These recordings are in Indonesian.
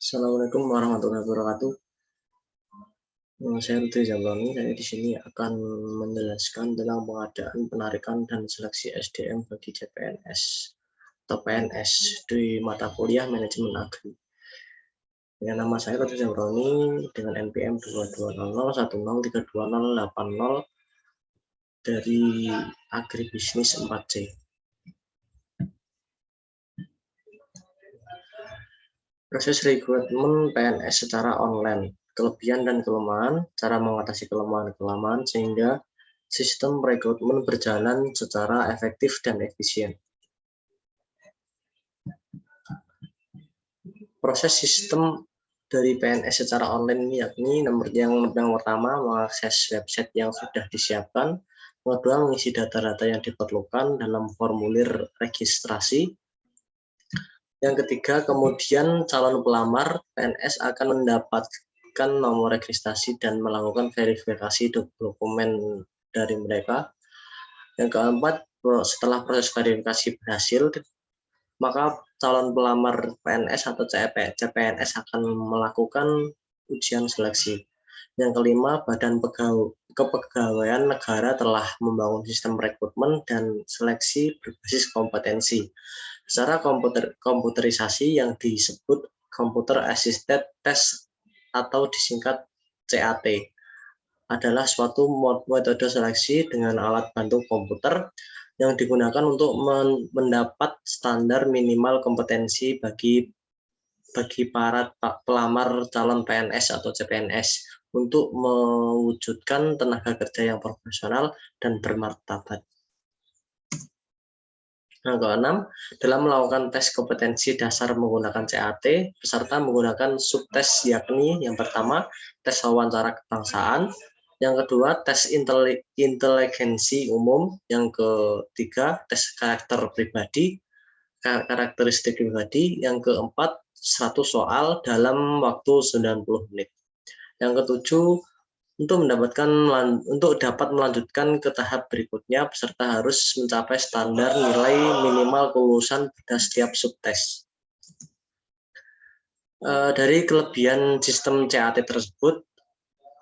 Assalamualaikum warahmatullahi wabarakatuh. Saya Rudi Zamroni. Saya di sini akan menjelaskan tentang pengadaan, penarikan, dan seleksi SDM bagi CPNS atau PNS di mata kuliah Manajemen Agri. Dengan nama saya Rudi Zamroni dengan NPM 220010320080 dari Agribisnis 4C. Proses rekrutmen PNS secara online, kelebihan dan kelemahan, cara mengatasi kelemahan-kelemahan sehingga sistem rekrutmen berjalan secara efektif dan efisien. Proses sistem dari PNS secara online ini yakni yang pertama mengakses website yang sudah disiapkan, kedua mengisi data-data yang diperlukan dalam formulir registrasi. Yang ketiga, kemudian calon pelamar PNS akan mendapatkan nomor registrasi dan melakukan verifikasi dokumen dari mereka. Yang keempat, setelah proses verifikasi berhasil, maka calon pelamar PNS atau CPNS akan melakukan ujian seleksi. Yang kelima, Badan Kepegawaian Negara telah membangun sistem rekrutmen dan seleksi berbasis kompetensi. Secara komputerisasi yang disebut Computer Assisted Test atau disingkat CAT adalah suatu metode seleksi dengan alat bantu komputer yang digunakan untuk mendapat standar minimal kompetensi bagi para pelamar calon PNS atau CPNS untuk mewujudkan tenaga kerja yang profesional dan bermartabat. Yang keenam, dalam melakukan tes kompetensi dasar menggunakan CAT, peserta menggunakan subtes yakni yang pertama, tes wawancara kebangsaan, yang kedua, tes inteligensi umum, yang ketiga, tes karakteristik pribadi, yang keempat, 100 soal dalam waktu 90 menit. Yang ketujuh, untuk dapat melanjutkan ke tahap berikutnya, peserta harus mencapai standar nilai minimal kelulusan pada setiap subtes. Dari kelebihan sistem CAT tersebut,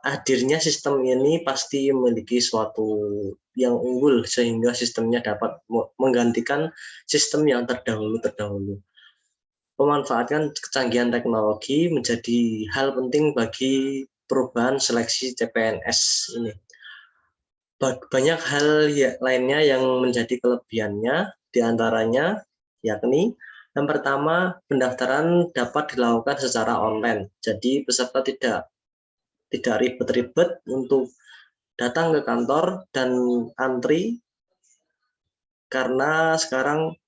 hadirnya sistem ini pasti memiliki suatu yang unggul sehingga sistemnya dapat menggantikan sistem yang terdahulu. Memanfaatkan kecanggihan teknologi menjadi hal penting bagi perubahan seleksi CPNS ini. Banyak hal lainnya yang menjadi kelebihannya, diantaranya yakni yang pertama, pendaftaran dapat dilakukan secara online. Jadi peserta tidak ribet-ribet untuk datang ke kantor dan antri karena sekarang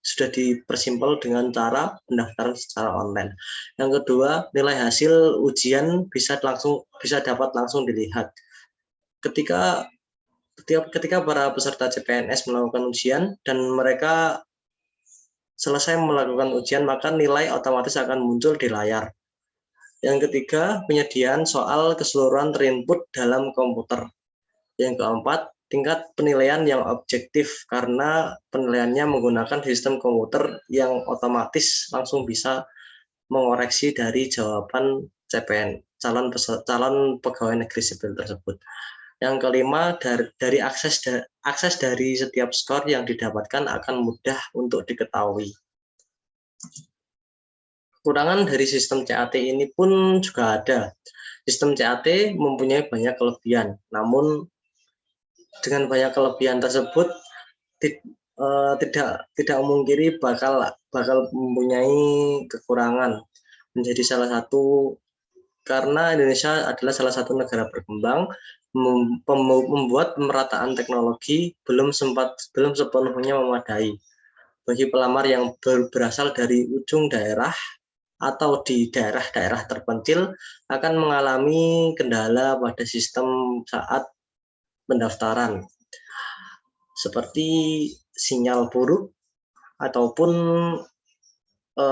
sudah dipersimpel dengan cara pendaftaran secara online. Yang kedua, nilai hasil ujian bisa dapat langsung dilihat. Ketika para peserta CPNS melakukan ujian dan mereka selesai melakukan ujian, maka nilai otomatis akan muncul di layar. Yang ketiga, penyediaan soal keseluruhan terinput dalam komputer. Yang keempat, tingkat penilaian yang objektif karena penilaiannya menggunakan sistem komputer yang otomatis langsung bisa mengoreksi dari jawaban CPN calon pegawai negeri sipil tersebut. Yang kelima, dari akses dari setiap skor yang didapatkan akan mudah untuk diketahui. Kekurangan dari sistem CAT ini pun juga ada. Sistem CAT mempunyai banyak kelebihan, namun dengan banyak kelebihan tersebut tidak memungkiri bakal mempunyai kekurangan. Menjadi salah satu karena Indonesia adalah salah satu negara berkembang, membuat pemerataan teknologi belum sepenuhnya memadai. Bagi pelamar yang berasal dari ujung daerah atau di daerah-daerah terpencil akan mengalami kendala pada sistem saat pendaftaran, seperti sinyal buruk ataupun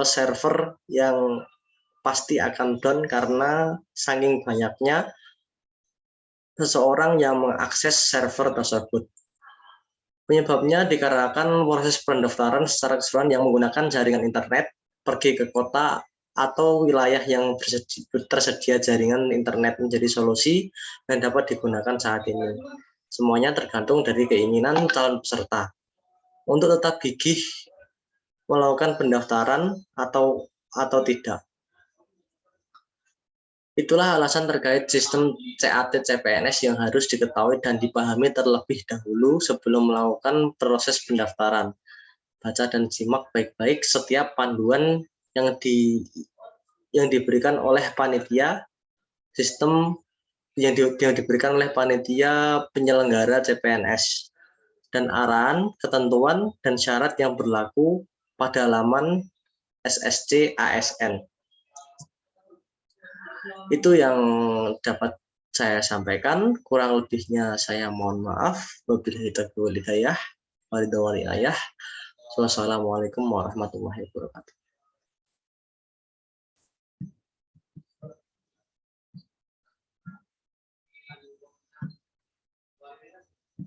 server yang pasti akan down karena saking banyaknya seseorang yang mengakses server tersebut. Penyebabnya dikarenakan proses pendaftaran secara keseluruhan yang menggunakan jaringan internet, pergi ke kota atau wilayah yang tersedia jaringan internet menjadi solusi yang dapat digunakan saat ini. Semuanya tergantung dari keinginan calon peserta untuk tetap gigih melakukan pendaftaran atau tidak. Itulah alasan terkait sistem CAT CPNS yang harus diketahui dan dipahami terlebih dahulu sebelum melakukan proses pendaftaran. Baca dan simak baik-baik setiap panduan yang diberikan oleh panitia sistem yang diberikan oleh panitia penyelenggara CPNS dan arahan, ketentuan, dan syarat yang berlaku pada laman SSC ASN. Itu yang dapat saya sampaikan, kurang lebihnya saya mohon maaf. Wabillahi taufiq wal hidayah. Wassalamualaikum warahmatullahi wabarakatuh.